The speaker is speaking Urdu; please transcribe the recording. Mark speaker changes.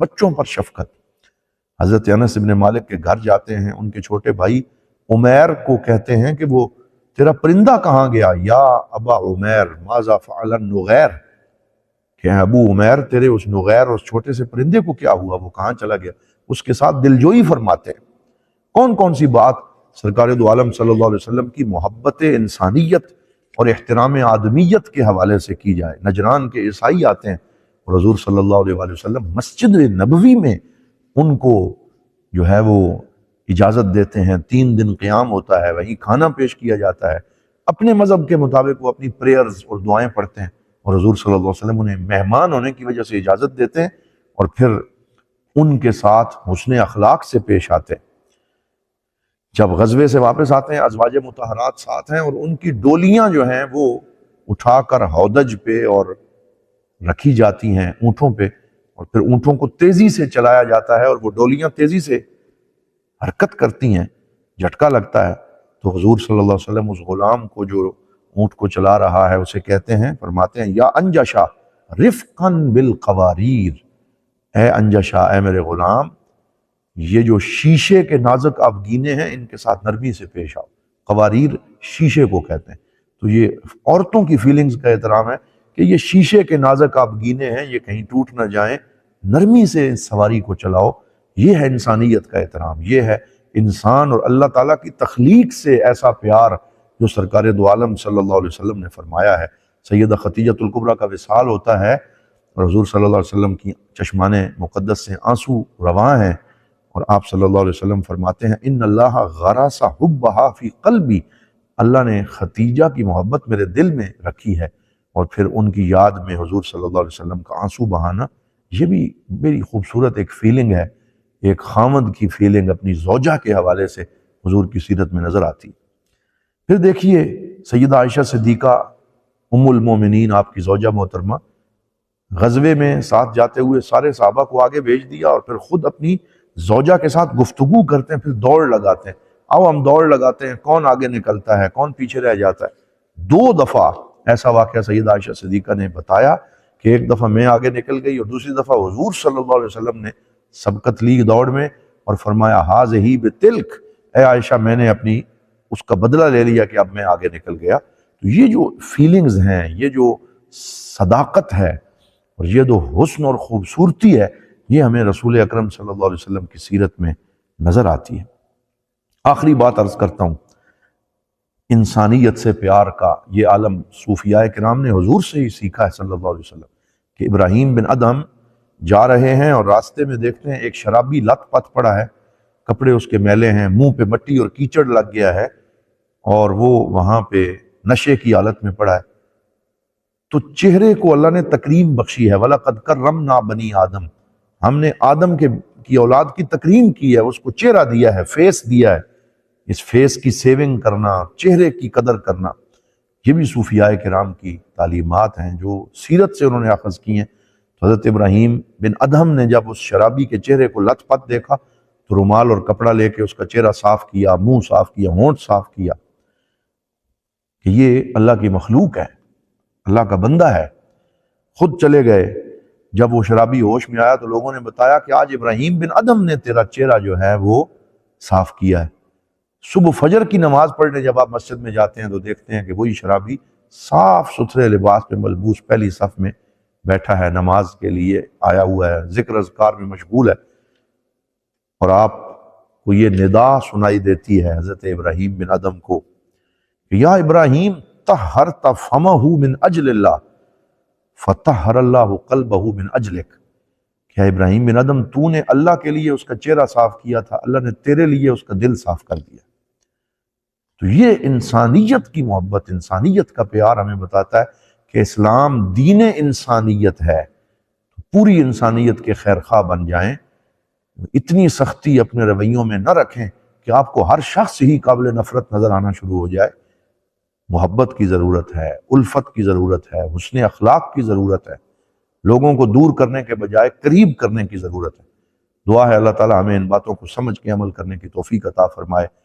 Speaker 1: بچوں پر شفقت۔ حضرت انس ابن مالک کے گھر جاتے ہیں، ان کے چھوٹے بھائی عمیر کو کہتے ہیں کہ وہ تیرا پرندہ کہاں گیا؟ یا ابا عمیر ماذا فعل النغیر، کہ ابو عمیر تیرے اس نغیر اور اس چھوٹے سے پرندے کو کیا ہوا، وہ کہاں چلا گیا؟ اس کے ساتھ دلجوئی فرماتے ہیں۔ کون کون سی بات سرکار دو عالم صلی اللہ علیہ وسلم کی محبت انسانیت اور احترام آدمیت کے حوالے سے کی جائے۔ نجران کے عیسائی آتے ہیں اور حضور صلی اللہ علیہ وآلہ وسلم مسجد نبوی میں ان کو جو ہے وہ اجازت دیتے ہیں، 3 دن قیام ہوتا ہے، وہیں کھانا پیش کیا جاتا ہے، اپنے مذہب کے مطابق وہ اپنی پریئرز اور دعائیں پڑھتے ہیں، اور حضور صلی اللہ علیہ وسلم انہیں مہمان ہونے کی وجہ سے اجازت دیتے ہیں اور پھر ان کے ساتھ حسن اخلاق سے پیش آتے ہیں۔ جب غزوے سے واپس آتے ہیں ازواج مطہرات ساتھ ہیں، اور ان کی ڈولیاں جو ہیں وہ اٹھا کر ہودج پہ اور رکھی جاتی ہیں اونٹوں پہ، اور پھر اونٹوں کو تیزی سے چلایا جاتا ہے اور وہ ڈولیاں تیزی سے حرکت کرتی ہیں، جھٹکا لگتا ہے تو حضور صلی اللہ علیہ وسلم اس غلام کو جو اونٹ کو چلا رہا ہے اسے کہتے ہیں، فرماتے ہیں یا انجشا رفقاً بالقواریر، اے انجشا، اے میرے غلام، یہ جو شیشے کے نازک آبگینے ہیں ان کے ساتھ نرمی سے پیش آؤ۔ قواریر شیشے کو کہتے ہیں، تو یہ عورتوں کی فیلنگز کا احترام ہے کہ یہ شیشے کے نازک آبگینے ہیں، یہ کہیں ٹوٹ نہ جائیں، نرمی سے اس سواری کو چلاؤ۔ یہ ہے انسانیت کا احترام، یہ ہے انسان اور اللہ تعالیٰ کی تخلیق سے ایسا پیار جو سرکار دو عالم صلی اللہ علیہ وسلم نے فرمایا ہے۔ سیدہ خدیجۃ الکبریٰ کا وصال ہوتا ہے اور حضور صلی اللہ علیہ وسلم کی چشمان مقدس سے آنسو رواں ہیں، اور آپ صلی اللہ علیہ وسلم فرماتے ہیں ان اللہ غرس حبھا فی قلبی، اللہ نے خدیجہ کی محبت میرے دل میں رکھی ہے، اور پھر ان کی یاد میں حضور صلی اللہ علیہ وسلم کا آنسو بہانا، یہ بھی بڑی خوبصورت ایک فیلنگ ہے، ایک خامد کی فیلنگ اپنی زوجہ کے حوالے سے حضور کی سیرت میں نظر آتی۔ پھر دیکھیے سیدہ عائشہ صدیقہ ام المومنین، آپ کی زوجہ محترمہ، غزوے میں ساتھ جاتے ہوئے سارے صحابہ کو آگے بھیج دیا اور پھر خود اپنی زوجہ کے ساتھ گفتگو کرتے ہیں، پھر دوڑ لگاتے ہیں، آؤ ہم دوڑ لگاتے ہیں، کون آگے نکلتا ہے کون پیچھے رہ جاتا ہے۔ 2 دفعہ ایسا واقعہ سیدہ عائشہ صدیقہ نے بتایا کہ ایک دفعہ میں آگے نکل گئی اور دوسری دفعہ حضور صلی اللہ علیہ وسلم نے سبقت لی دوڑ میں اور فرمایا ہاذہ بتلک، اے عائشہ میں نے اپنی اس کا بدلہ لے لیا کہ اب میں آگے نکل گیا۔ تو یہ جو فیلنگز ہیں، یہ جو صداقت ہے اور یہ جو حسن اور خوبصورتی ہے، یہ ہمیں رسول اکرم صلی اللہ علیہ وسلم کی سیرت میں نظر آتی ہے۔ آخری بات عرض کرتا ہوں، انسانیت سے پیار کا یہ عالم صوفیاء کرام نے حضور سے ہی سیکھا ہے صلی اللہ علیہ وسلم، کہ ابراہیم بن ادہم جا رہے ہیں اور راستے میں دیکھتے ہیں ایک شرابی لت پت پڑا ہے، کپڑے اس کے میلے ہیں، منہ پہ مٹی اور کیچڑ لگ گیا ہے اور وہ وہاں پہ نشے کی حالت میں پڑا ہے، تو چہرے کو اللہ نے تکریم بخشی ہے، وَلَقَدْ كَرَّمْنَا بَنِي آدم، ہم نے آدم کی اولاد کی تکریم کی ہے، اس کو چہرہ دیا ہے، فیس دیا ہے۔ اس فیس کی سیونگ کرنا، چہرے کی قدر کرنا، یہ بھی صوفیاء کرام کی تعلیمات ہیں جو سیرت سے انہوں نے اخذ کی ہیں۔ تو حضرت ابراہیم بن ادہم نے جب اس شرابی کے چہرے کو لت پت دیکھا تو رومال اور کپڑا لے کے اس کا چہرہ صاف کیا، منہ صاف کیا، ہونٹ صاف کیا، کہ یہ اللہ کی مخلوق ہے، اللہ کا بندہ ہے۔ خود چلے گئے، جب وہ شرابی ہوش میں آیا تو لوگوں نے بتایا کہ آج ابراہیم بن ادہم نے تیرا چہرہ جو ہے وہ صاف کیا ہے۔ صبح فجر کی نماز پڑھنے جب آپ مسجد میں جاتے ہیں تو دیکھتے ہیں کہ وہی شرابی صاف ستھرے لباس میں ملبوس پہلی صف میں بیٹھا ہے، نماز کے لیے آیا ہوا ہے، ذکر اذکار میں مشغول ہے، اور آپ کو یہ ندا سنائی دیتی ہے حضرت ابراہیم بن ادہم کو کہ یا ابراہیم طہرت فمہ من اجل اللہ فطہر اللہ قلبہ من اجلک، کہ ابراہیم بن ادہم تو نے اللہ کے لیے اس کا چہرہ صاف کیا تھا، اللہ نے تیرے لیے اس کا دل صاف کر دیا۔ تو یہ انسانیت کی محبت، انسانیت کا پیار ہمیں بتاتا ہے کہ اسلام دین انسانیت ہے، پوری انسانیت کے خیر خواہ بن جائیں، اتنی سختی اپنے رویوں میں نہ رکھیں کہ آپ کو ہر شخص ہی قابل نفرت نظر آنا شروع ہو جائے۔ محبت کی ضرورت ہے، الفت کی ضرورت ہے، حسن اخلاق کی ضرورت ہے، لوگوں کو دور کرنے کے بجائے قریب کرنے کی ضرورت ہے۔ دعا ہے اللہ تعالی ہمیں ان باتوں کو سمجھ کے عمل کرنے کی توفیق عطا فرمائے۔